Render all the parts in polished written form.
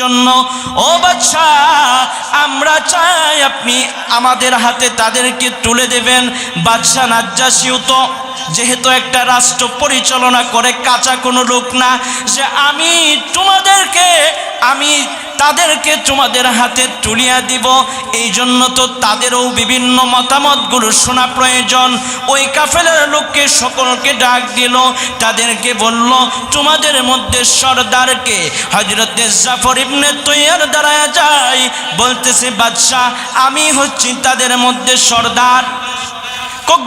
জন্য ও বাদশা, আমরা চাই আপনি আমাদের হাতে তাদেরকে তুলে দেবেন। বাদশা নাজ্জাশীও তো যেহেতু একটা রাষ্ট্র পরিচালনা করে কাঁচা কোনো লোক না, যে আমি তাদেরকে তোমাদের হাতে তুলিয়া দিব। এই জন্য তো তাদেরও বিভিন্ন মতামতগুলো শোনা প্রয়োজন। ওই কাফেলার লোককে সকলকে ডাক দিল, তাদেরকে বলল তোমাদের মধ্যে সর্দারকে? হযরত জাফর ইবনে তৈয়ার দাঁড়ায়া যায়, বলতেছে বাদশা আমি হচ্ছি তাদের মধ্যে সর্দার।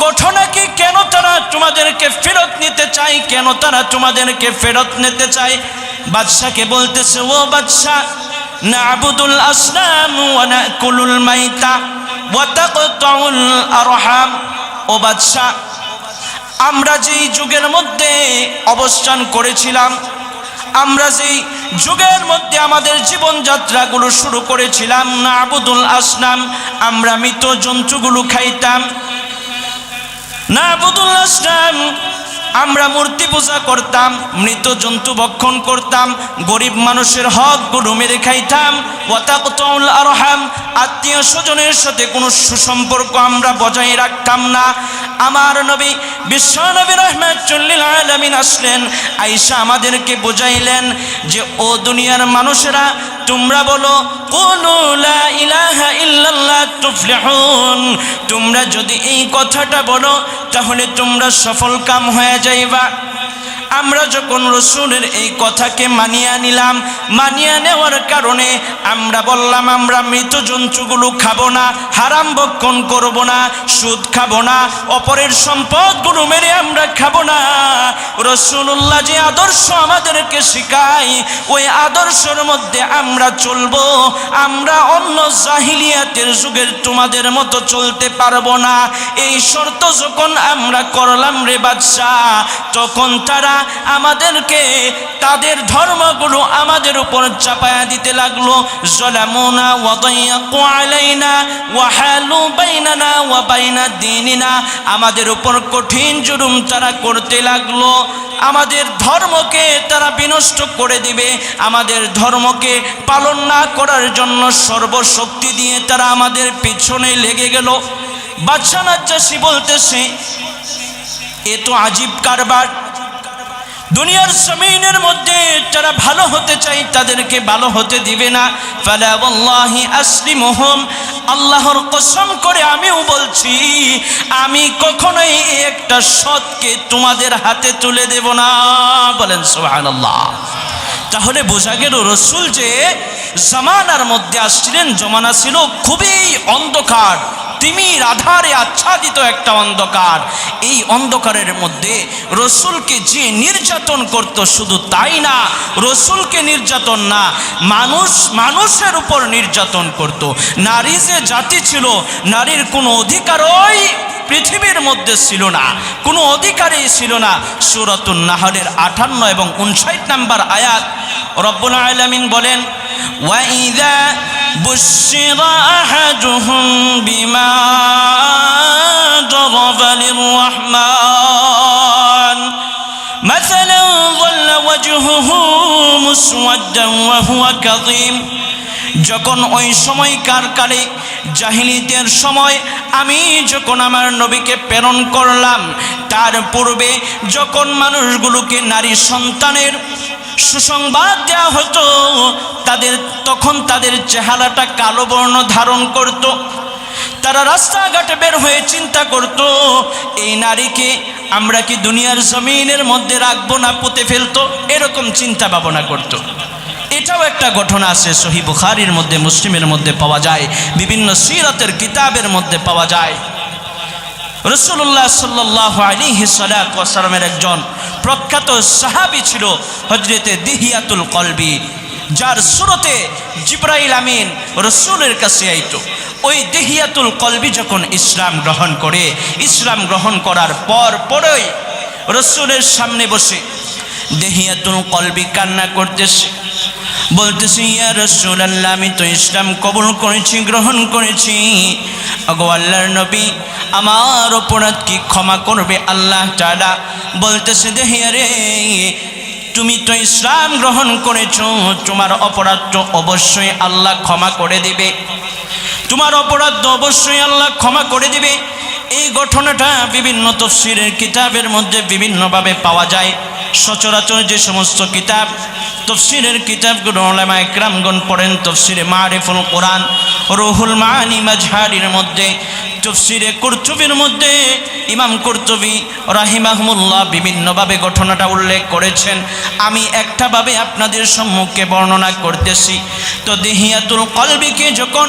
ঘটনা কি? কেন তারা তোমাদেরকে ফেরত নিতে চায়? কেন তারা তোমাদেরকে ফেরত নিতে চায়? বাদশাকে বলতেছে ও বাদশা, না'বুদুল আসনাম ওয়া নাকুলুল মাইতা ওয়া তাকতাউল আরহাম। ও বাদশা, আমরা যেই যুগের মধ্যে অবস্থান করেছিলাম, আমরা যেই যুগের মধ্যে আমাদের জীবনযাত্রাগুলো শুরু করেছিলাম, না'বুদুল আসনাম, আমরা মৃত জন্তুগুলো খাইতাম। না'বুদুল আসনাম, আমরা মূর্তি পূজা করতাম, মৃত জন্তু ভক্ষণ করতাম, গরিব মানুষের হকগুলো মেরে খাইতাম। ওয়া তাকতাউল আরহাম, আত্মীয় স্বজনের সাথে কোনো সুসম্পর্ক আমরা বজায় রাখতাম না। আমার নবী বিশ্বনবী রাহমাতুল লিল আলামিন আসলেন, আয়েশা আমাদেরকে বুঝাইলেন যে ও দুনিয়ার মানুষেরা, তোমরা বলো কুলু লা ইলাহা ইল্লাল্লাহ তুফলিহুন। তোমরা যদি এই কথাটা বলো তাহলে তোমরা সফল কাম হয়ে যাইবা। আমরা যখন রাসূলের এই কথাকে মানিয়ে নিলাম, মানিয়ে নেওয়ার কারণে আমরা বললাম আমরা মৃত জন্তুগুলো খাবো না, হারাম ভক্ষণ করব না, সুদ খাবো না, অপরের সম্পদগুলো মেরে আমরা খাবো না। রাসূলুল্লাহ যে আদর্শ আমাদেরকে শেখায়, ওই আদর্শের মধ্যে আমরা চলবো। আমরা অন্য জাহিলিয়াতের যুগের তোমাদের মতো চলতে পারবো না। এই শর্ত যখন আমরা করলাম রে বাদশা, তখন তারা আমাদেরকে তাদের ধর্মগুলো আমাদের উপর চাপায়া দিতে লাগলো। যালামুনা ওয়া দায়াকু আলাইনা ওয়া হালু বাইনানা ওয়া বাইনা দীনিনা, আমাদের উপর কঠিন জুলুম তারা করতে লাগলো। আমাদের ধর্মকে তারা বিনষ্ট করে দিবে, আমাদের ধর্মকে পালন না করার জন্য সর্বশক্তি দিয়ে তারা আমাদের পিছনে লেগে গেল। বাদশা নাজ্জাশী বলতেছে এ তো আজীব কারবার। দুনিয়ার জমিনের মধ্যে যারা ভালো হতে চায় তাদেরকে ভালো হতে দিবে না। ফালা ওয়াল্লাহি আসলিমুহুম, আল্লাহর কসম করে আমিও বলছি, আমি কখনোই একটা সৎকে তোমাদের হাতে তুলে দেব না। বলেন সুবহানাল্লাহ। তাহলে বোঝা গেল রাসূল যে জামানার মধ্যে আসছিলেন, জমানা ছিল খুবই অন্ধকার, তিমির আধারে আচ্ছাদিত একটা অন্ধকার। এই অন্ধকারের মধ্যে রাসূলকে যে নির্যাতন করত, শুধু তাই না, রাসূলকে নির্যাতন না, মানুষের উপর নির্যাতন করত। নারী যে জাতি ছিল, নারীর কোনো অধিকারই পৃথিবীর মধ্যে ছিল না, কোনো অধিকারই ছিল না। সূরাতুন নাহলের 58 এবং 59 নম্বর আয়াত রব্বুল আলামিন বলেন, ওয়া ইযা বুশিরা আহাদুহুম বিমা দারাবা লিররহমান মাসালান যাল্লা ওয়াজহুহু মুসওয়াদ্দান ওয়া হুয়া কাযীম। যখন ওই সময়কার কালে জাহিলিয়াতের সময় আমি যখন আমার নবীকে প্রেরণ করলাম, তার পূর্বে যখন মানুষগুলোকে নারী সন্তানের সুসংবাদ দেওয়া হতো, তখন তাদের চেহারাটা কালো বর্ণ ধারণ করত। তারা রাস্তাঘাটে বের হয়ে চিন্তা করত, এই নারীকে আমরা কি দুনিয়ার জমিনের মধ্যে রাখবো না পুঁতে ফেলতো, এরকম চিন্তা ভাবনা করত। এটাও একটা ঘটনা আছে, সহিহ বুখারীর মধ্যে, মুসলিমের মধ্যে পাওয়া যায়, বিভিন্ন সিরাতের কিতাবের মধ্যে পাওয়া যায়। রাসূলুল্লাহ সাল্লাল্লাহু আলাইহি ওয়াসাল্লামের একজন প্রখ্যাত সাহাবী ছিল হযরতে দিহিয়াতুল কলবি, যার সুরতে জিবরাইল আমিন রাসূলের কাছে আইতো। ওই দিহিয়াতুল কলবি যখন ইসলাম গ্রহণ করে, ইসলাম গ্রহণ করার পরেই রাসূলের সামনে বসে দিহিয়াতুল কলবি কান্না করতেছে, বলতেছে ইয়া রাসূলুল্লাহ, আমি তো ইসলাম কবুল করেছি, গ্রহণ করেছি। ওগো আল্লাহর নবী, আমার অপরাধ কি ক্ষমা করবে আল্লাহ তাআলা? বলতেছে দেহিয়া রে, তুমি তো ইসলাম গ্রহণ করেছো, তোমার অপরাধ তো অবশ্যই আল্লাহ ক্ষমা করে দিবে, তোমার অপরাধ তো অবশ্যই আল্লাহ ক্ষমা করে দিবে। এই ঘটনাটা বিভিন্ন তাফসীরের কিতাবের মধ্যে বিভিন্নভাবে পাওয়া যায়। সচরাচর যে সমস্ত কিতাব তাফসীরের কিতাবগুলো উলামা ইকরামগণ পড়েন, তাফসীরে মারিফুল কোরআন, রুহুল মাআনি মাজহারির মধ্যে, তাফসীরে কুরতুবীর মধ্যে ইমাম কুরতুবী রাহিমাহুল্লাহ বিভিন্নভাবে ঘটনাটা উল্লেখ করেছেন। আমি একটাভাবে আপনাদের সম্মুখে বর্ণনা করতেছি। তো দেহিয়াতুল কলবিকে যখন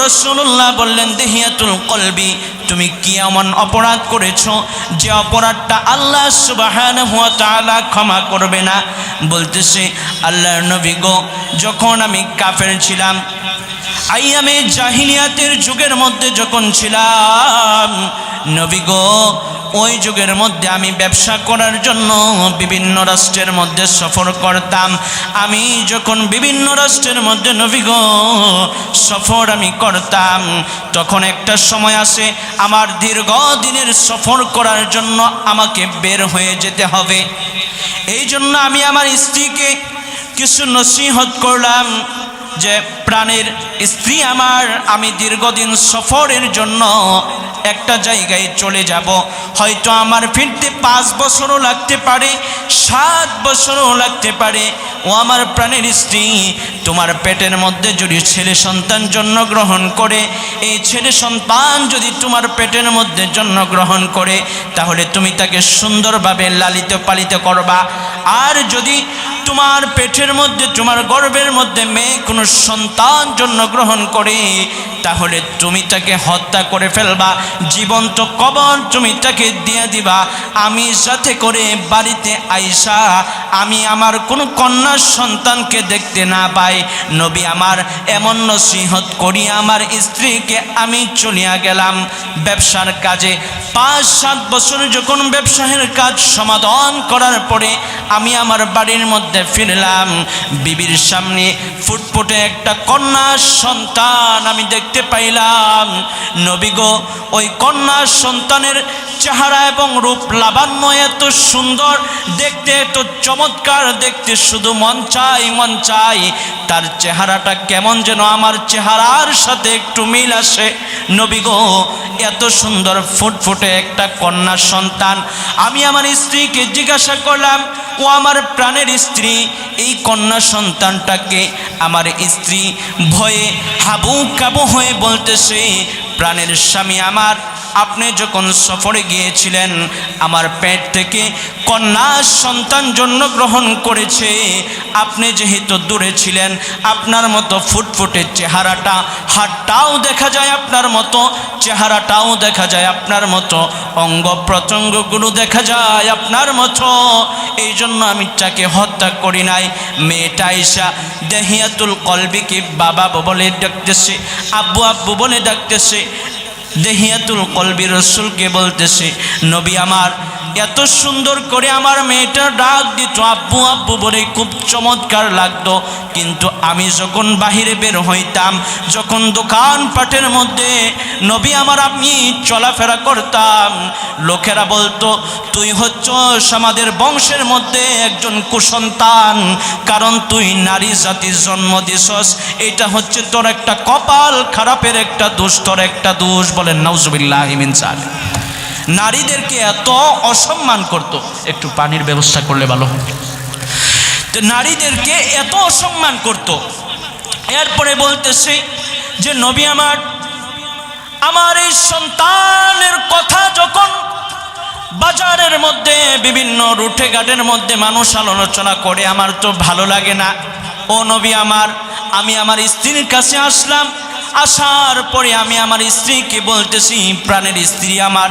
রাসূলুল্লাহ বললেন, দেহিয়াতুল কলবি, তুমি কি এমন অপরাধ করেছো যে অপরাধটা আল্লাহ সুবহানাহু ওয়া তাআলা ক্ষমা করবে না? বলতেছে, আল্লাহর নবী গো, যখন আমি কাফের ছিলাম, আইয়ামে জাহিলিয়াতের যুগের মধ্যে যখন ছিলাম, নবী গো, ওই যুগের মধ্যে আমি ব্যবসা করার জন্য বিভিন্ন রাষ্ট্রের মধ্যে সফর করতাম। আমি যখন বিভিন্ন রাষ্ট্রের মধ্যে নবী গো সফর আমি করতাম, তখন একটা সময় আসে আমার দীর্ঘদিনের সফর করার জন্য আমাকে বের হয়ে যেতে হবে। এই জন্য আমি আমার স্ত্রীকে কিছু নসিহত করলাম যে প্রাণের স্ত্রী আমার, আমি দীর্ঘদিন সফরের জন্য একটা জায়গায় চলে যাব, হয়তো আমার ফিরতে 5 বছরও লাগতে পারে, 7 বছরও লাগতে পারে। ও আমার প্রাণের স্ত্রী, তোমার পেটের মধ্যে যদি ছেলে সন্তান জন্মগ্রহণ করে, এই ছেলে সন্তান যদি তোমার পেটের মধ্যে জন্মগ্রহণ করে, তাহলে তুমি তাকে সুন্দরভাবে লালিত পালিত করবা। আর যদি তোমার পেটের মধ্যে, তোমার গর্ভের মধ্যে মেয়ে কোনো সন্তান জন্মগ্রহণ করে, তাহলে তুমি তাকে হত্যা করে ফেলবা, জীবন্ত কবর তুমি তাকে দিয়ে দিবা। আমি সাথে করে বাড়িতে আইসা আমি আমার কোনো কন্যা সন্তানকে দেখতে না পাই। নবী আমার এমন নসিহত করি আমার স্ত্রীকে আমি চলিয়া গেলাম ব্যবসার কাজে। 5-7 বছর যখন ব্যবসায়ের কাজ সমাধান করার পরে আমি আমার বাড়ির মধ্যে ফিরলাম, বিবির সামনে ফুটফুটে একটা কন্যা সন্তান আমি দেখতে পাইলাম। নবী গো, ওই কন্যা সন্তানের চেহারা এবং রূপ লাবণ্য এত সুন্দর দেখতে, এত চমৎকার দেখতে, শুধু মন চাই তার চেহারাটা কেমন যেন আমার চেহারার সাথে একটু মিল আসে। নবী গো, এত সুন্দর ফুটফুটে একটা কন্যা সন্তান। আমি আমার স্ত্রীকে জিজ্ঞাসা করলাম, ও আমার প্রাণের স্ত্রী, এই কন্যা সন্তানটাকে? আমার স্ত্রী ভয়ে হাবু কাবু হয়ে বলতেছে, প্রাণের স্বামী আমার, আপনি যখন সফরে গিয়েছিলেন আমার পেট থেকে কন্যা সন্তান জন্মগ্রহণ করেছে। আপনি যেহেতু দূরে ছিলেন, আপনার মতো ফুটফুটে চেহারাটা, হাতটাও দেখা যায় আপনার মতো, চেহারাটাও দেখা যায় আপনার মতো, অঙ্গ প্রত্যঙ্গগুলো দেখা যায় আপনার মতো। এই জন্য আমি তাকে হত্যা করি নাই। মেয়েটা আয়েশা দেহিয়াতুল কলবিকে বাবা বলে ডাকতেছে, আব্বু আব্বু বলে ডাকতেছে। দেহিয়াতুল কলবি রসুলকে বলতেছে, নবী আমার, এত সুন্দর করে আমার মেয়েটা ডাক দিত আব্বু আব্বু বলে, খুব চমৎকার লাগতো। কিন্তু আমি যখন বাহিরে বের হইতাম, যখন দোকানপাটের মধ্যে নবী আমার আমি চলাফেরা করতাম, লোকেরা বলতো, তুই হচ্ছস আমাদের বংশের মধ্যে একজন কুসন্তান, কারণ তুই নারী জাতির জন্ম দিছস। এটা হচ্ছে তোর একটা কপাল খারাপের একটা দোষ, তোর একটা দোষ। বলেন নাউজুবিল্লাহি মিন যালিক। নারীদেরকে এত অসম্মান করত, একটু পানির ব্যবস্থা করলে ভালো হয়। তো নারীদেরকে এত অসম্মান করত। এরপরে বলতেছে যে নবী আমার, আমার এই সন্তানের কথা যখন বাজারের মধ্যে বিভিন্ন রুটে ঘাটের মধ্যে মানুষ আলোচনা করে, আমার তো ভালো লাগে না। ও নবী আমার, আমি আমার স্ত্রীর কাছে আসলাম। আসার পরে আমি আমার স্ত্রীকে বলতেছি, প্রাণের স্ত্রী আমার,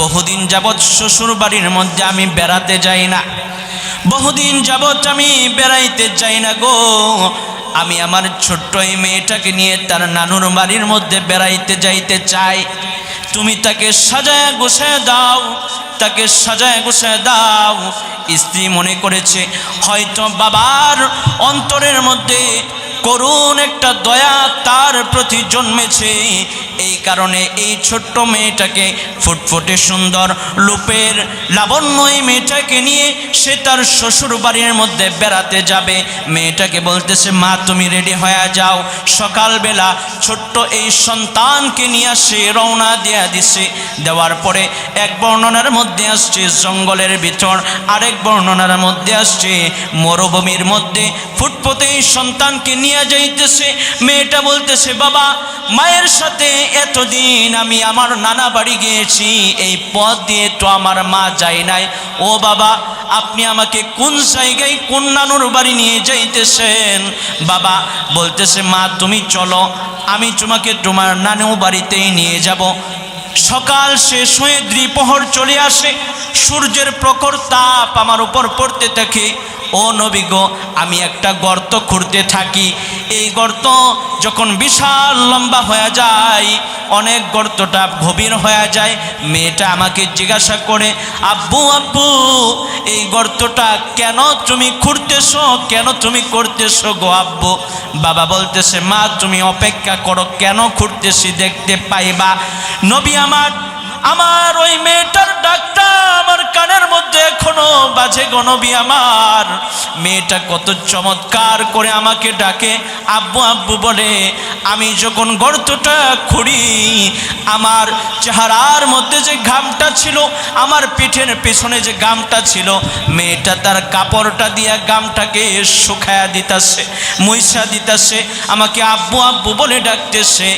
বহুদিন যাবৎ শ্বশুর বাড়ির মধ্যে আমি বেড়াতে যাই না, বহুদিন যাবৎ আমি বেড়াইতে যাই না গো। আমি আমার ছোট্ট এই মেয়েটাকে নিয়ে তার নানুর বাড়ির মধ্যে বেড়াইতে যাইতে চাই। তুমি তাকে সাজায় গোছায় দাও, তাকে সাজায় গোছায় দাও। স্ত্রী মনে করেছে হয়তো বাবার অন্তরের মধ্যে করুণ একটা দয়া তার প্রতি জন্মেছে। এই কারণে এই ছোট্ট মেয়েটাকে, ফুটফুটে সুন্দর রূপের লাবণ্য এই মেয়েটাকে নিয়ে সে তার শ্বশুর বাড়ির মধ্যে বেড়াতে যাবে। মেয়েটাকে বলতেছে, মা তুমি রেডি হয়ে যাও। সকালবেলা ছোট্ট এই সন্তানকে নিয়ে সে রওনা দিয়া দিছে। দেওয়ার পরে এক বর্ণনার মধ্যে আসছে জঙ্গলের ভিতর, আরেক বর্ণনার মধ্যে আসছে মরুভূমির মধ্যে ফুটফুটে এই সন্তানকে নিয়ে যাইতেছে। মেয়েটা বলতেছে, বাবা মায়ের সাথে এতদিন আমি আমার নানা বাড়ি গিয়েছি, এই পথ দিয়ে তো আমার মা যায় নাই। ও বাবা, আপনি আমাকে কোন জায়গায় কোন নানুর বাড়ি নিয়ে যাইতেছেন? বাবা বলতেছে, মা তুমি চলো, আমি তোমাকে তোমার নানু বাড়িতেই নিয়ে যাব। সকাল শেষ হয়ে দ্বিপ্রহর চলে আসে, সূর্যের প্রখর তাপ আমার উপর পড়তে থাকে। ও নবী গো, আমি একটা গর্ত খুঁড়তে থাকি। এই গর্ত যখন বিশাল লম্বা হয়ে যায়, অনেক গর্তটা গভীর হয়ে যায়, মেয়েটা আমাকে জিজ্ঞাসা করে, আব্বু আব্বু এই গর্তটা কেন তুমি খুঁড়তেছো, কেন তুমি করতেছো গো আব্বু? বাবা বলতেছে, মা তুমি অপেক্ষা করো, কেন খুঁড়তেছি দেখতে পাইবা। নবী আমার ওই মেয়েটার ডাকটা আমার কানের মধ্যে এখনো বাজে গো নবী আমার। মেয়েটা কত চমৎকার করে আমাকে ডাকে, আব্বু আব্বু বলে। আমি যখন গর্তটা খুঁড়ি, আমার চেহারার মধ্যে যে ঘামটা ছিল, আমার পিঠের পেছনে যে ঘামটা ছিল, মেয়েটা তার কাপড়টা দিয়ে ঘামটাকে শুকায়া দিতেছে, মুইসা দিতেছে, আমাকে আব্বু আব্বু বলে ডাকতেছে।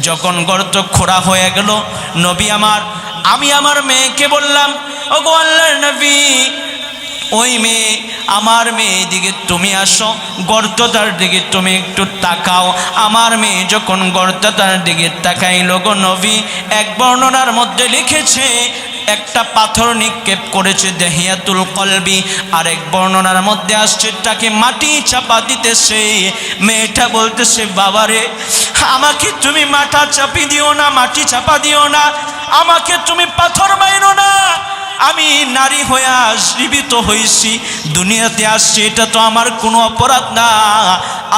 যখন গর্ত খোঁড়া হয়ে গেল, নবী আমি আমার মেয়েকে বললাম, ওগো আল্লাহর নবী, ওই মেয়ে, আমার মেয়ে দিকে তুমি আসো, গর্তটার দিকে তুমি একটু তাকাও। আমার মেয়ে যখন গর্তটার দিকে তাকাইল গো নবী, এক বর্ণনার মধ্যে লিখেছে একটা পাথর নিক্ষেপ করেছে দেহিয়াতুল কলবি, আরেক বর্ণনার মধ্যে আসছে তাকে মাটি চাপা দিতেছে। মেয়েটা বলতেছে, বাবারে আমাকে তুমি মাথা চাপি দিও না, মাটি চাপা দিও না, আমাকে তুমি পাথর মাইরো না। আমি নারী হয়ে জীবিত হয়েছি, দুনিয়াতে আসছি, এটা তো আমার কোনো অপরাধ না,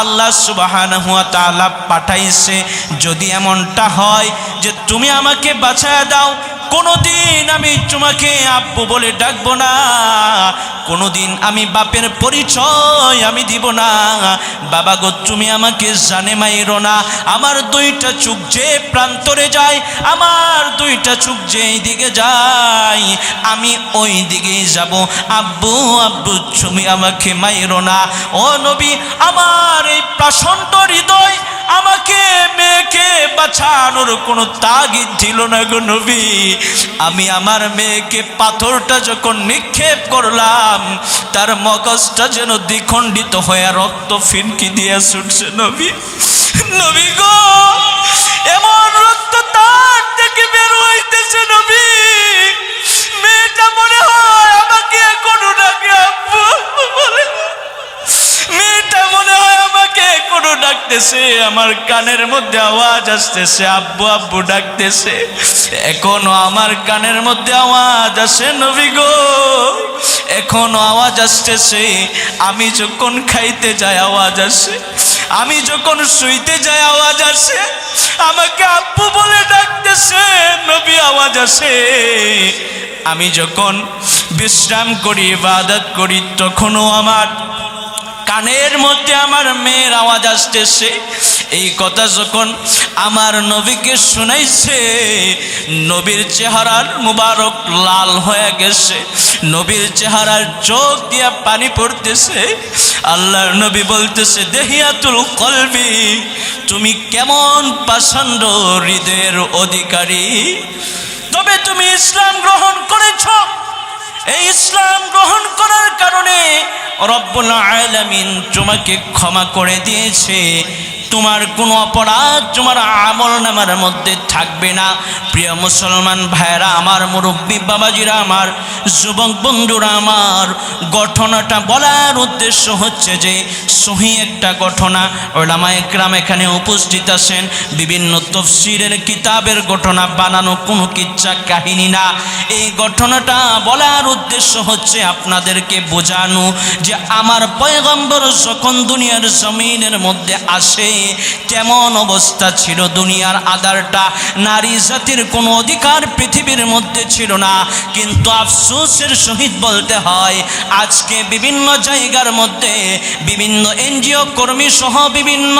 আল্লাহ সুবহানাহু ওয়া তাআলা পাঠাইছে। যদি এমনটা হয় যে তুমি আমাকে বাঁচায় দাও, কোনোদিন আমি তোমাকে আব্বু বলে ডাকবো না, কোনোদিন আমি বাপের পরিচয় আমি দিব না। বাবা গো, তুমি আমাকে জানে মাইরো না। আমার দুইটা চোখ যে প্রান্তরে যায়, আমার দুইটা চোখ যেই দিকে যায়, আমি ওই দিকেই যাব। আব্বু আব্বু তুমি আমাকে মাইরো না। ও নবী, আমার এই প্রচণ্ড হৃদয় আমাকে মেয়েকে বাঁচানোর কোনো তাগিদ ছিল না গো নবী। আমি আমার মেয়েকে পাথরটা যখন নিক্ষেপ করলাম, তার মগজটা যেন দ্বিখণ্ডিত হয়ে রক্ত ফিনকি দিয়ে ছুটছে নবী। নবী গো, এমন রক্ত তার থেকে বের হইতেছে নবী, মেয়েটা মনে হয় আমাকে এখনো ডাকে আব্বু বলে, মেয়েটা মনে হয় আমাকে কোনো ডাকতেছে, আমার কানের মধ্যে আওয়াজ আসতেছে আব্বু আব্বু ডাকতেছে, এখনো আমার কানের মধ্যে আওয়াজ আসে নবী গো, এখনো আওয়াজ আসতেছে। আমি যখন খাইতে যাই আওয়াজ আসে, আমি যখন শুইতে যাই আওয়াজ আসে, আমাকে আব্বু বলে ডাকতেছে নবী, আওয়াজ আসে। আমি যখন বিশ্রাম করি, ইবাদত করি, তখনও আমার কানের মধ্যে আমার মেয়ের আওয়াজ আসতেছে। এই কথা যখন আমার নবীকে শুনাইছে, নবীর চেহারার মুবারক লাল হয়ে গেছে, নবীর চেহারার চোখ দিয়া পানি পড়তেছে। আল্লাহর নবী বলতেছে, দেহিয়াতুল কলবি, তুমি কেমন পাষণ্ড হৃদয়ের অধিকারী, তবে তুমি ইসলাম গ্রহণ করেছ। এই ইসলাম গ্রহণ করার কারণে রব্বুল আলামিন তোমাকে ক্ষমা করে দিয়েছে। তোমার কোনো অপরাধ তোমার আমলনামার মধ্যে থাকবে না। প্রিয় মুসলমান ভাইরা আমার, মুরব্বী বাবাজিরা আমার, যুবক বন্ধুরা আমার, ঘটনাটা বলার উদ্দেশ্য হচ্ছে যে সহি একটা ঘটনা। উলামায়ে কেরাম এখানে উপস্থিত আছেন। বিভিন্ন তাফসীরের কিতাবের ঘটনা, বানানো কোনো কিচ্ছা কাহিনী না। এই ঘটনাটা বলার উদ্দেশ্য হচ্ছে আপনাদেরকে বোঝানো যে আমার পয়গম্বর যখন দুনিয়ার জমিনের মধ্যে আসে কেমন অবস্থা ছিল। দুনিয়ার আধারটা, নারী জাতির কোনো অধিকার পৃথিবীর মধ্যে ছিল না। কিন্তু আফসোসের সহিত বলতে হয় আজকে বিভিন্ন জায়গার মধ্যে বিভিন্ন এনজিও কর্মী সহ বিভিন্ন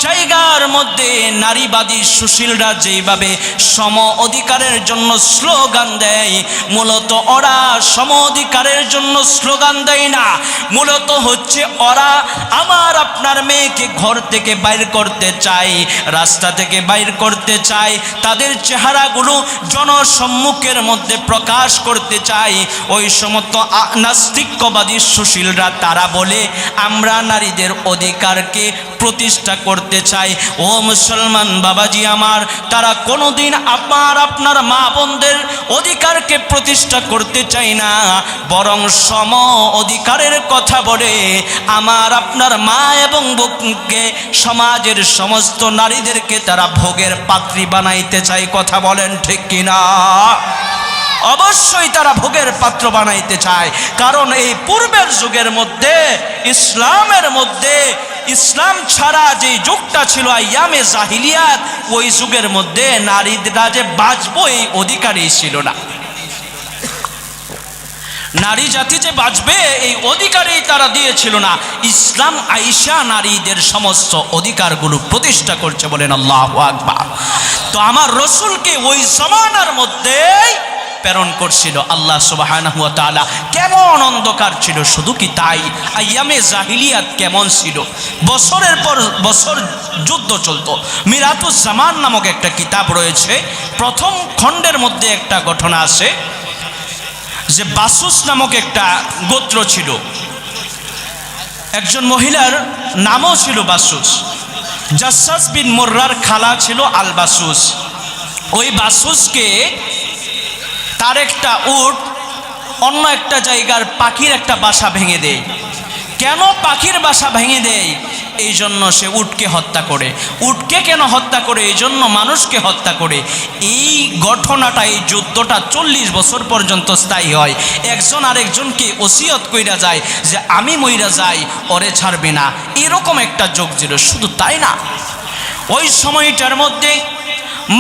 জায়গার মধ্যে নারীবাদী সুশীলরা যেইভাবে সম অধিকারের জন্য স্লোগান দেয়, মূলত ওরা সম অধিকারের জন্য স্লোগান দেয় না। মূলত হচ্ছে ওরা আমার আপনার মেয়েকে ঘর থেকে বাইর করতে চায়, রাস্তা থেকে বাইর করতে চায়, তাদের চেহারাগুলো জনসম্মুখের মধ্যে প্রকাশ করতে চায়। ওই সমস্ত নাস্তিক্যবাদী সুশীলরা তারা বলে আমরা নারীদের অধিকারকে প্রতিষ্ঠা করতে চাই। ও মুসলমান বাবাজি আমার, তারা কোনোদিন আপনার মা বোনদের অধিকারকে প্রতিষ্ঠা করতে চায় না, বরং সম অধিকারের কথা বলে আমার আপনার মা এবং বোনকে, সমাজের সমস্ত নারীদেরকে তারা ভোগের পাত্রী বানাইতে চায়। কথা বলেন ঠিক কিনা? অবশ্যই তারা ভোগের পাত্র বানাইতে চায়। কারণ এই পূর্বের যুগের মধ্যে, ইসলামের মধ্যে, ইসলাম ছাড়া যে যুগটা ছিল আইয়ামে জাহিলিয়াত, ওই যুগের মধ্যে নারীরা যে বাঁচবো এই অধিকারই ছিল না। নারী জাতি যে বাঁচবে এই অধিকারই তারা দিয়েছিল না। ইসলাম আইসা নারীদের সমস্ত অধিকারগুলো প্রতিষ্ঠা করছে, বলেন আল্লাহু আকবার। তো আমার রসুলকে ওই জামানার মধ্যেই প্রেরণ করছিল আল্লাহ সুবহানাহু ওয়া তাআলা। কেমন অন্ধকার ছিল, শুধু কি তাই, আইয়ামে জাহিলিয়াত কেমন ছিল। বছরের পর বছর যুদ্ধ চলতো। মিরাতুজ জামান নামক একটা কিতাব রয়েছে, প্রথম খণ্ডের মধ্যে একটা ঘটনা আছে যে বাসুস নামক একটা গোত্র ছিল, একজন মহিলার নামও ছিল বাসুস। জাসসাস বিন মুররার খালা ছিল আল বাসুস। ওই বাসুসকে তার একটা উট অন্য একটা জায়গার পাখির একটা বাসা ভেঙে দেয়। কেন পাখির বাসা ভেঙে দেয়? এই জন্য সে উটকে হত্যা করে। উটকে কেন হত্যা করে? এই জন্য মানুষকে হত্যা করে। এই ঘটনাটা, এই যুদ্ধটা 40 বছর পর্যন্ত স্থায়ী হয়। একজন আরেকজনকে ওসিয়ত কইরা যায় যে আমি মইরা যাই, ওরে ছাড়বে না। এরকম একটা যুগ ছিল। শুধু তাই না, ওই সময়টার মধ্যে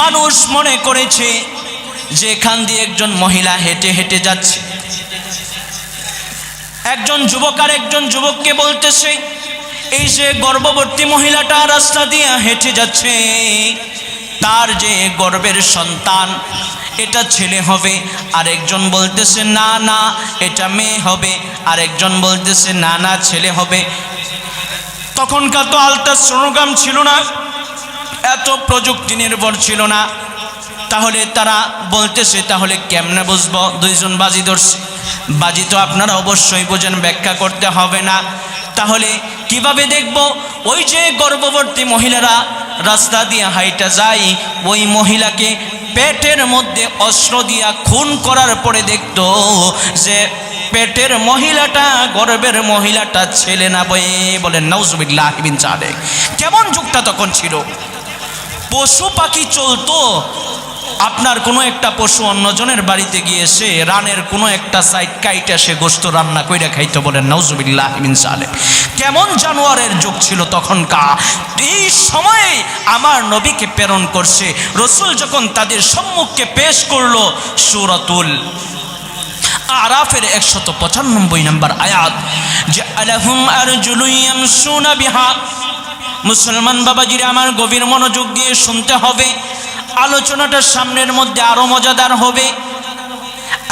মানুষ মনে করেছে যে এখান দিয়ে একজন মহিলা হেঁটে হেঁটে যাচ্ছে। একজন যুবক আর একজন যুবককে বলতেছে এই যে গর্ভবতী মহিলাটা রাস্তা দিয়ে হেঁটে যাচ্ছে, তার যে গর্ভের সন্তান এটা ছেলে হবে। আরেকজন বলতেছে না না এটা মেয়ে হবে। আরেকজন বলতেছে না না ছেলে হবে। তখনকার তো আলট্রাসোনোগ্রাম ছিল না, এত প্রযুক্তি নির্ভর ছিল না। তাহলে তারা বলতেছে তাহলে কেমনে বুঝবো? দুইজন বাজি ধরছে। বাজি তো আপনারা অবশ্যই বোঝেন, ব্যাখ্যা করতে হবে না। তাহলে কিভাবে দেখব? ওই যে গর্ভবতী মহিলারা রাস্তা দিয়ে হাইটা যায়, ওই মহিলাকে পেটের মধ্যে অস্ত্র দিয়া খুন করার পরে দেখতো যে পেটের মহিলাটা, গর্ভের মহিলাটা ছেলে না। বলেন নাউজুবিল্লাহ মিন যালিক। কেমন যুগটা তখন ছিল। পশু পাখি চলতো। আপনার কোনো একটা পশু অন্যজনের বাড়িতে গিয়ে সে রানের কোনো একটা সাইড কাইটা সে গোশত রান্না কইরা খাইতো। বলেন নাউজুবিল্লাহ মিন যালিক। কেমন জানোয়ারের যুগ ছিল তখনকার। এই সময়ে আমার নবীকে প্রেরণ করছে। রসুল যখন তাদের সম্মুখে পেশ করলো সূরাতুল আরাফের 195 নম্বর আয়াত, যে আলাহুম আরজুলুন ইয়ামশুনা বিহা। মুসলমান বাবাজিরা আমার, গভীর মনোযোগ দিয়ে শুনতে হবে। আলোচনাটা সামনের মধ্যে আরো মজাদার হবে।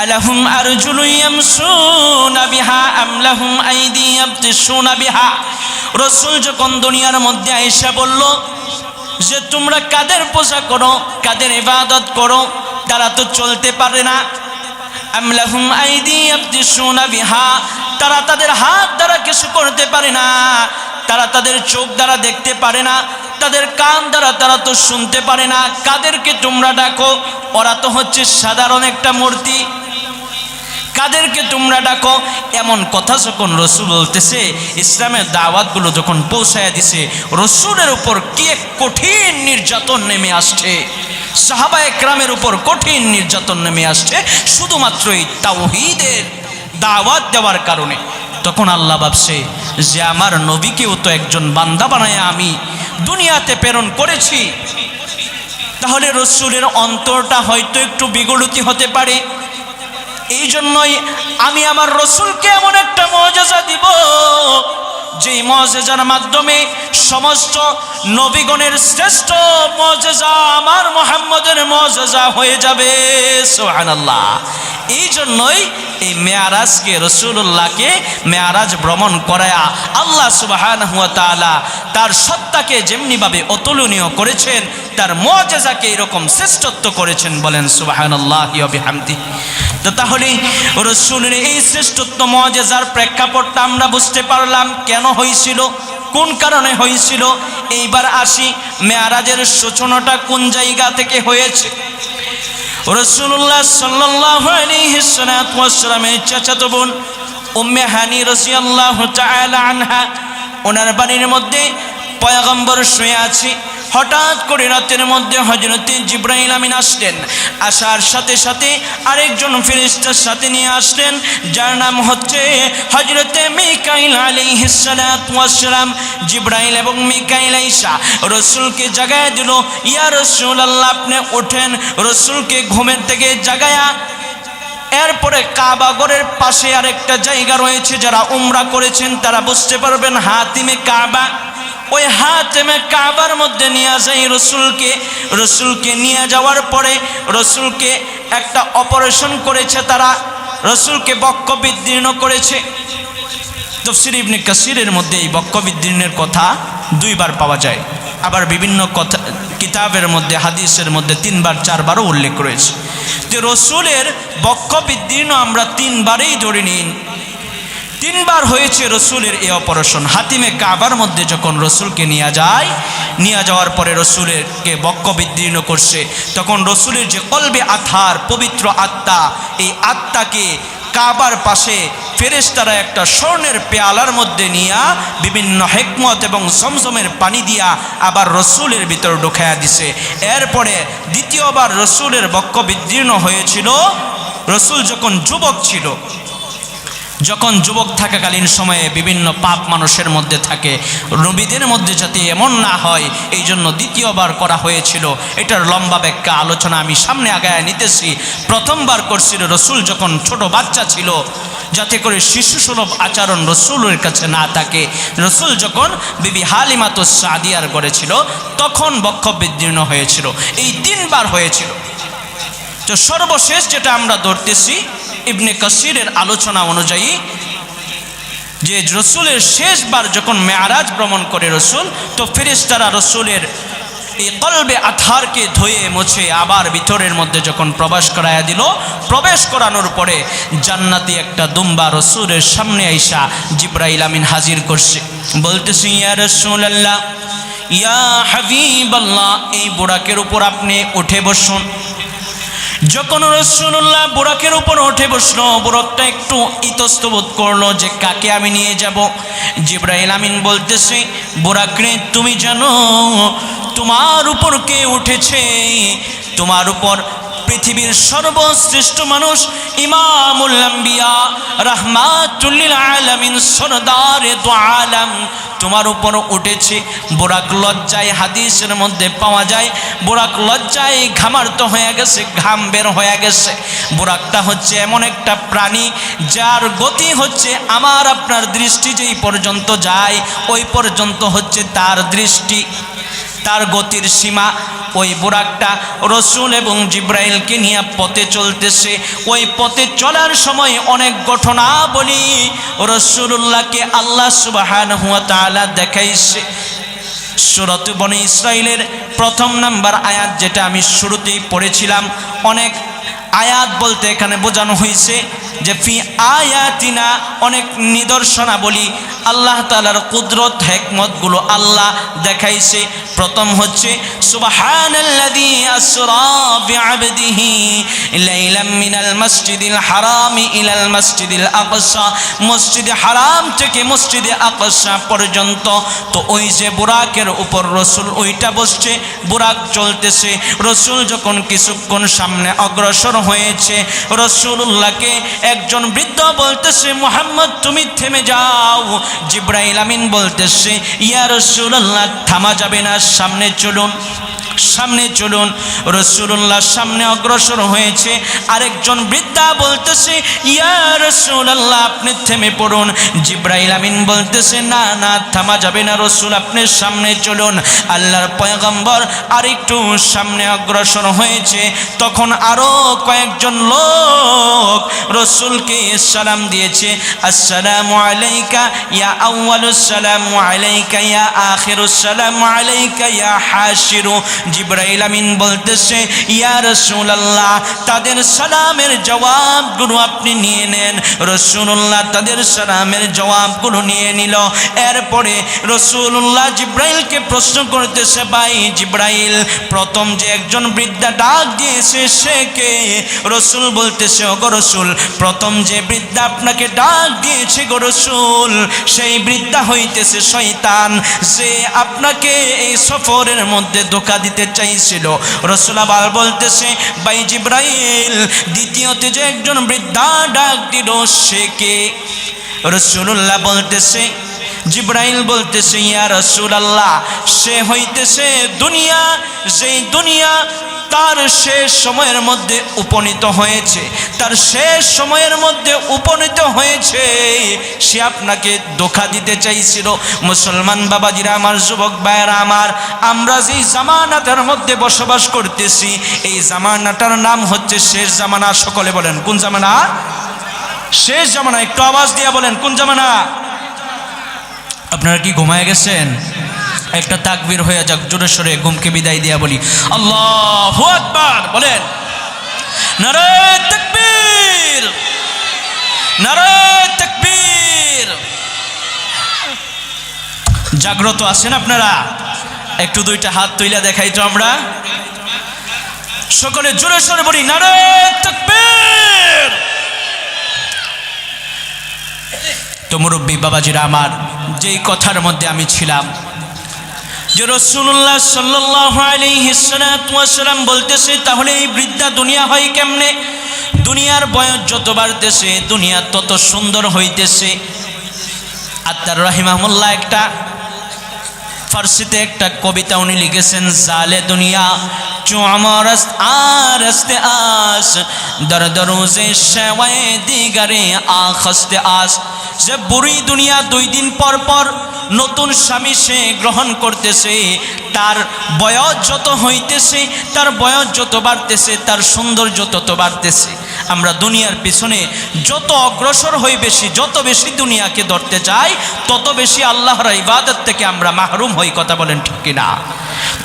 আলাহুম আরজুলুন ইয়ামশুনা বিহা আম লাহুম আইদি ইয়াবতিশুনা বিহা। রাসূল যখন দুনিয়ার মধ্যে আয়েশা বলল যে তোমরা কাদের পূজা করো, কাদের ইবাদত করো, তারা তো চলতে পারে না। আম লাহুম আইদি ইয়াবতিশুনা বিহা, তারা তাদের হাত দ্বারা কিছু করতে পারে না, তারা তাদের চোখ দ্বারা দেখতে পারে না, তাদের কান দ্বারা তারা তো শুনতে পারে না, কাদেরকে তোমরা ডাকো? ওরা তো হচ্ছে সাধারণ একটা মূর্তি, কাদেরকে তোমরা ডাকো? এমন কথা যখন রসুল বলতেছে, ইসলামের দাওয়াতগুলো যখন পৌঁছায় দিছে, রসুলের উপর কি এক কঠিন নির্যাতন নেমে আসছে, সাহাবা একরামের উপর কঠিন নির্যাতন নেমে আসছে শুধুমাত্র এই তাওহীদের দাওয়াত দেওয়ার কারণে। তখন আল্লাহ ভাবছে যে আমার নবীকেও তো একজন বান্দা বানায় আমি দুনিয়াতে প্রেরণ করেছি, তাহলে রসুলের অন্তরটা হয়তো একটু বিগলিত হতে পারে। এই জন্যই আমি আমার রসুলকে এমন একটা মুআজিজা দিব, যেই মুআজিজার মাধ্যমে সমস্ত নবীগণের শ্রেষ্ঠ মুআজিজা আমার মুহাম্মদের মুআজিজা হয়ে যাবে। সুবহানাল্লাহ। এই জন্যই এই মেয়ারাজকে, রসুল্লাহকে মেয়ারাজ ভ্রমণ করায়া আল্লাহ সুবহানাহু ওয়া তাআলা তার সত্তাকে যেমনিভাবে অতুলনীয় করেছেন, তার মুআজিজাকে এরকম শ্রেষ্ঠত্ব করেছেন। বলেন সুবহানাল্লাহি ওয়া বিহামদিহি। তো তাহলে রসুলের এই শ্রেষ্ঠত্ব মুআজিজার প্রেক্ষাপটটা আমরা বুঝতে পারলাম কেন হয়েছিল, কোন কারণে হয়েছিল। এইবার আসি মেয়ারাজের সূচনাটা কোন জায়গা থেকে হয়েছে। রাসূলুল্লাহ সাল্লাল্লাহু আলাইহি ওয়াসাল্লামের চাচাতো বোন উম্মে হানি রাদিয়াল্লাহু তাআলা আনহা, ওনার বাড়ির মধ্যে পয়গম্বর শুয়ে আছে। হঠাৎ করে রাতের মধ্যে হযরতে জিবরাইল আমিন আসলেন। আসার সাথে সাথে আরেকজন ফেরেশতার সাথে নিয়ে আসলেন, যার নাম হচ্ছে হযরতে মিকাইল আলাইহিস সালাতু ওয়াস সালাম। জিবরাইল এবং মিকাইল আইসা রাসূলকে জাগায় দিল। ইয়া রাসূলুল্লাহ, আপনি ওঠেন। রাসূলকে ঘুমের থেকে জাগায়া এরপরে কাবা ঘরের পাশে আরেকটা জায়গা রয়েছে, যারা উমরা করেছেন তারা বুঝতে পারবেন, হাতিমে কাবা। ওই হাতিমে কাবার মধ্যে নিয়ে যায় রসুলকে নিয়ে যাওয়ার পরে রসুলকে একটা অপারেশন করেছে তারা, রসুলকে বক্ষ বিদীর্ণ করেছে। তাফসীর ইবনে কাসিরের মধ্যে এই বক্ষ বিদীর্ণের কথা দুইবার পাওয়া যায়, আবার বিভিন্ন কথা কিতাবের মধ্যে, হাদিসের মধ্যে 3 বার 4 বারও উল্লেখ রয়েছে। যে রসুলের বক্ষ বিদীর্ণ আমরা 3 বারেই ধরে নিন, 3 বার হয়েছে রসুলের এই অপারেশন। হাতিমে কাবার মধ্যে যখন রসুলকে নিয়ে যাওয়ার পরে রসুলেরকে বক্ষ বিদীর্ণ করছে, তখন রসুলের যে কলবে আথার পবিত্র আত্মা, এই আত্মাকে কাবার পাশে ফেরেশতারা একটা স্বর্ণের পেয়ালার মধ্যে নিয়া বিভিন্ন হিকমত এবং জমজমের পানি দিয়া আবার রসুলের ভিতর ঢুকাইয়া দিছে। এরপরে দ্বিতীয়বার রসুলের বক্ষ বিদীর্ণ হয়েছিল রসুল যখন যুবক ছিল। যখন যুবক থাকাকালীন সময়ে বিভিন্ন পাপ মানুষের মধ্যে থাকে, নবীদের মধ্যে যাতে এমন না হয় এই জন্য দ্বিতীয়বার করা হয়েছিল। এটার লম্বা ব্যাখ্যা আলোচনা আমি সামনে আগায় নিতেছি। প্রথমবার করছিল রসুল যখন ছোট বাচ্চা ছিল, যাতে করে শিশুসুলভ আচরণ রসুলের কাছে না থাকে। রসুল যখন বিবি হালিমাতুস সাদিয়ার করেছিল তখন বক্ষ বিদীর্ণ হয়েছিল। এই 3 বার হয়েছিল। তো সর্বশেষ যেটা আমরা ধরতেছি ইবনে কাসিরের আলোচনা অনুযায়ী, যে রসুলের শেষবার যখন মেয়ারাজ ভ্রমণ করে রসুল, তো ফেরেশতারা রসুলের এই কলবে আথারকে ধুয়ে মুছে আবার ভিতরের মধ্যে যখন প্রবেশ করাইয়া দিল, প্রবেশ করানোর পরে জান্নাতি একটা দুম্বা রসুলের সামনে আইসা জিবরাইল আমিন হাজির করছে। বলতেছি, ইয়া রাসূলুল্লাহ, ইয়া হাবিবাল্লাহ, এই বুরাকের উপর আপনি উঠে বসুন। যখন রাসূলুল্লাহ বুরাকের উপর উঠে বসলো, বুরাকটা একটু ইতস্তবোধ করলো যে কাকে আমি নিয়ে যাব। জিবরাইল আমিন বলতেছে, বুরাক রে, তুমি জানো তোমার উপর কে উঠেছে? তোমার উপর পৃথিবীর সর্বশ্রেষ্ঠ মানুষ ইমামুল আম্বিয়া রাহমাতুল লিল আলামিন সরদারে দু আলম তোমার উপর উঠেছে। বুরাক লজ্জায়, হাদিসের মধ্যে পাওয়া যায়, বুরাক লজ্জায় ঘামার্ত হয়ে গেছে, ঘাম বের হয়ে গেছে। বুরাকটা হচ্ছে এমন একটা প্রাণী যার গতি হচ্ছে আমার আপনার দৃষ্টি যেই পর্যন্ত যায় ওই পর্যন্ত হচ্ছে তার দৃষ্টি, তার গতির সীমা। ওই বুরাকটা রসুল এবং জিবরাইলকে নিয়ে পথে চলতেছে। ওই পথে চলার সময় অনেক ঘটনা বলি রসুলুল্লাহকে আল্লাহ সুবহানাহু ওয়া তাআলা দেখাইছে। সূরাত বনী ইসরাইলের 1 নম্বর আয়াত, যেটা আমি শুরুতেই পড়েছিলাম। অনেক আয়াত বলতে এখানে বোঝানো হয়েছে যে ফি আয়াতিনা, অনেক নিদর্শনাবলী আল্লাহ তাআলার কুদরত হিকমতগুলো আল্লাহ দেখাইছে। প্রথম হচ্ছে সুবহানাল্লাযী আসরা বিআবদিহি লাইলাম মিনাল মাসজিদিল হারামি ইলাল মাসজিদিল আকসা, মসজিদে হারাম থেকে মসজিদে আকসা পর্যন্ত। তো ওই যে বুরাকের উপর রসুল ওইটা বসছে, বুরাক চলতেছে, রসুল যখন কিছুক্ষণ সামনে অগ্রসর হয়েছে, রসুলুল্লাহকে একজন বৃদ্ধ বলতেছে মুহাম্মদ তুমি থেমে যাও। জিবরাইল আমিন বলতেছে ইয়া রাসূলুল্লাহ থামা যাবে না, সামনে চলুন, সামনে চলুন। রাসূলুল্লাহ সামনে অগ্রসর হয়েছে, আরেকজন বৃদ্ধা বলতেছে ইয়া রাসূলুল্লাহ আপনি থেমে পড়ুন। জিবরাইল আমিন বলতেছে না না থামা যাবে না রাসূল, আপনি সামনে চলুন। আল্লাহর পয়গম্বর আরেকটু সামনে অগ্রসর হয়েছে, তখন আরো কয়েকজন লোক রাসূলকে সালাম দিয়েছে, আসসালামু আলাইকা ইয়া আউয়ালুস সালামু আলাইকা ইয়া আখিরুস সালামু আলাইকা ইয়া হাশিরু। জিবরাইল আমিন বলতেছে ইয়া রাসূলুল্লাহ তাদের সালামের জবাবগুলো আপনি নিয়ে নেন। রাসূলুল্লাহ তাদের সালামের জবাবগুলো নিয়ে নিল। এরপরে রাসূলুল্লাহ জিবরাইলকে প্রশ্ন করতেছে ভাই জিবরাইল প্রথম যে একজন বৃদ্ধা ডাক দিয়েছে সে কে? রাসূল বলতেছে ওগো রাসূল প্রথম যে বৃদ্ধা আপনাকে ডাক দিয়েছে গো রাসূল সেই বৃদ্ধা হইতেছে শয়তান, যে আপনাকে এই সফরের মধ্যে ধোঁকা দিতে চাইছিল। রাসূল আবার বলতেছে ভাই জিবরাইল দ্বিতীয়তে যে একজন বৃদ্ধা ডাক দিল সে কে? রাসূলুল্লাহ বলতেছে জিবরাইল বলতেছে ইয়া রাসূলুল্লাহ সে হইতেছে দুনিয়া, যেই দুনিয়া তার শেষ সময়ের মধ্যে উপনীত হয়েছে, তার শেষ সময়ের মধ্যে উপনীত হয়েছে, সে আপনাকে ধোঁকা দিতে চাইছিল। মুসলমান বাবাজিরা আমার, যুবক ভাইয়েরা আমার, আমরা যেই জামানাটার মধ্যে বসবাস করতেছি এই জামানাটার নাম হচ্ছে শেষ জামানা। সকলে বলেন কোন জামানা? শেষ জামানা। একটু আওয়াজ দিয়ে বলেন কোন জামানা? আপনারা কি ঘুমায় গেছেন? একটা তাকবীর হয়ে যাক, জোরে সোরে ঘুমকে বিদায় দিয়া বলি আল্লাহু আকবার। বলেন নারে তাকবীর, নারে তাকবীর। জাগ্রত আছেন আপনারা? একটু দুইটা হাত তুইলা দেখাই তো আমরা সকলে জোরে সোরে বলি নারে তাকবীর। তো মুরব্বী বাবাজিরা আমার, যেই কথার মধ্যে আমি ছিলাম যে রাসূলুল্লাহ সাল্লাল্লাহু আলাইহি ওয়াসাল্লাম বলতেছে তাহলে এই বৃদ্ধা দুনিয়া হয় কেমনে? দুনিয়ার বয়স যত বাড়তেছে দুনিয়া তত সুন্দর হইতেছে। আত্মার রাহিমাহুল্লাহ একটা ফার্সিতে একটা কবিতা উনি লিখেছেন, জালে দুনিয়া চো আমার আস্তে আস দর দরোজে শেওয়ে দিগারে আখস্তে আস। যে বুড়ি দুনিয়া 2 দিন পর পর নতুন স্বামী সে গ্রহণ করতেছে, তার বয়স যত হইতেছে, তার বয়স যত বাড়তেছে, তার সৌন্দর্য তত বাড়তেছে। আমরা দুনিয়ার পিছনে যত অগ্রসর হই বেশি, যত বেশি দুনিয়াকে ধরতে চাই তত বেশি আল্লাহর ইবাদত থেকে আমরা মাহরুম হই। কথা বলেন ঠিক কিনা?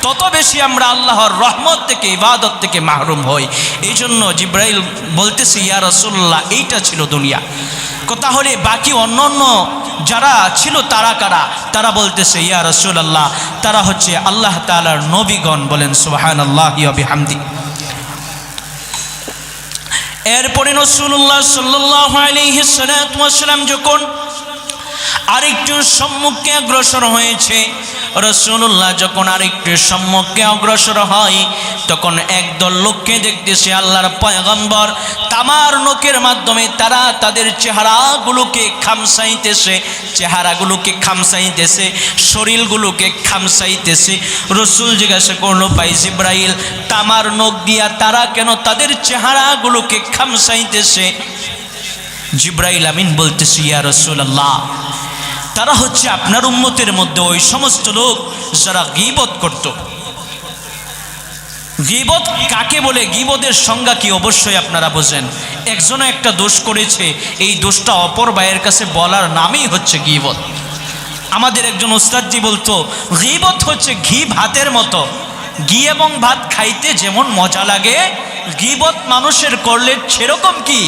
তত বেশি আমরা আল্লাহর রহমত থেকে, ইবাদত থেকে মাহরুম হই। এই জন্য জিবরাইল বলতেছে ইয়া রাসূলুল্লাহ এইটা ছিল দুনিয়া। তাহলে বাকি অন্য অন্য যারা ছিল তারা কারা? তারা বলতেছে ইয়া রাসূলুল্লাহ তারা হচ্ছে আল্লাহ তাআলার নবীগণ। বলেন সুবহানাল্লাহি ওয়া বিহামদি। এরপরে রাসূলুল্লাহ সাল্লাল্লাহু আলাইহি ওয়াসাল্লাম যখন আরেকটু সম্মুখে অগ্রসর হয়েছে, রাসূলুল্লাহ যখন আরেকটু সম্মুখে অগ্রসর হয় তখন একদল লোককে দেখতেছে আল্লাহর পয়গম্বর তামার নখের মাধ্যমে তারা তাদের চেহারাগুলোকে খামসাইতেছে, চেহারাগুলোকে খামসাইতেছে, শরীরগুলোকে খামসাইতেছে। রাসূল জিজ্ঞাসা করলো ভাই জিবরাইল তামার নখ দিয়া তারা কেন তাদের চেহারাগুলোকে খামসাইতেছে? জিবরাইল আমিন বলতেছে ইয়া রাসূলুল্লাহ তারা হচ্ছে আপনার উম্মতের মধ্যে ওই সমস্ত লোক যারা গীবত করত। গীবত কাকে বলে? গীবতের সংজ্ঞা কি অবশ্যই আপনারা বোঝেন। একজনে একটা দোষ করেছে, এই দোষটা অপর ভাইয়ের কাছে বলার নামই হচ্ছে গীবত। আমাদের একজন ওস্তাদজি বলতো গীবত হচ্ছে ঘি ভাতের মতো, ঘি এবং ভাত খাইতে যেমন মজা লাগে গীবত মানুষের করলে সেরকম কি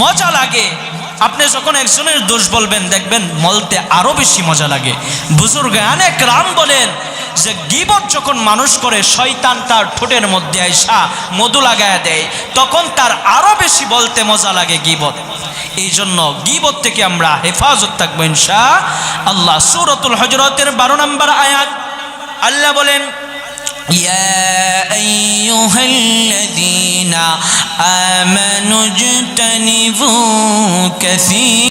মজা লাগে। আপনি যখন একজনের দোষ বলবেন দেখবেন বলতে আরো বেশি মজা লাগে। বুজুর্গানে কেরাম বলেন যে গীবত যখন মানুষ করে শয়তান তার ঠোঁটের মধ্যে আইসা মধু লাগায় দেয়, তখন তার আরো বেশি বলতে মজা লাগে গীবত। এই জন্য গীবত থেকে আমরা হেফাজত থাকবো ইনশাআল্লাহ। সূরাতুল হুজুরাতের 12 নম্বর আয়াত আল্লাহ বলেন, ইয়া আইয়ুহাল্লাযীনা আমানু ইজতানিবু কাসীরা